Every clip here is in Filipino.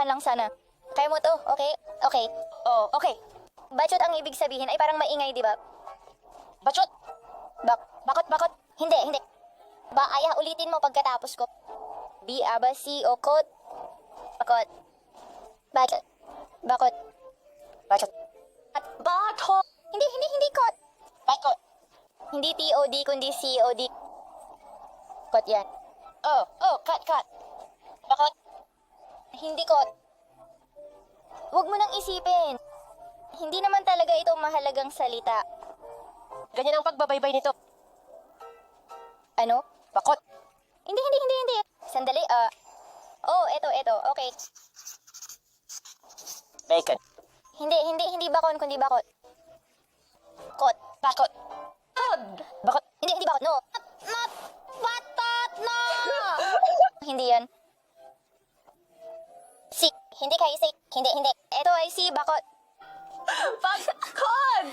dahan-dahan lang sana. Kaya mo to, okay? Okay. Oh, okay. Bachot ang ibig sabihin ay parang maingay, di ba? Bachot. Bakot. Hindi. Ba, aya, ulitin mo pagkatapos ko. B, aba, C, o, kot. Bakot. Bachot. Bakot. Bachot. At batot. Hindi, kot. Bakot. Hindi T-O-D, kundi C-O-D. Kot yan. Oh, cut. Bakot. Hindi kot. Huwag mo nang isipin. Hindi naman talaga ito mahalagang salita. Ganyan ang pagbabaybay nito. Ano? Bakot. Hindi. Sandali, Oh, eto, okay. Bacon. Hindi bakon, kundi bakot. Kot. Bakot. Bakot. Hindi bakot, no. Not, batot, no! Hindi yan. Si, hindi kayo si, hindi. Eto ay si, bakot. Bakot!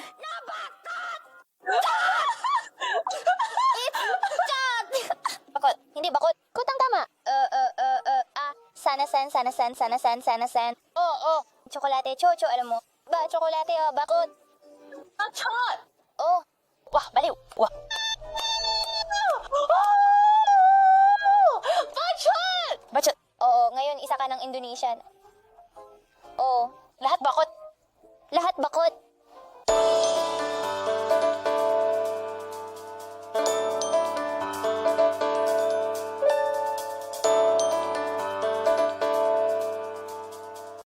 It's chat! Bakot. Hindi bakot. Kot ang tama. Sanasan. Oh. Tsokolate, chocho, alam mo. Ba, tsokolate, bakot. Bachot! Oh, Wah, baliw! Wah! Bachot! Bachot! oo, ngayon isa ka ng Indonesian. Oh, Lahat bakot! lahat bakot.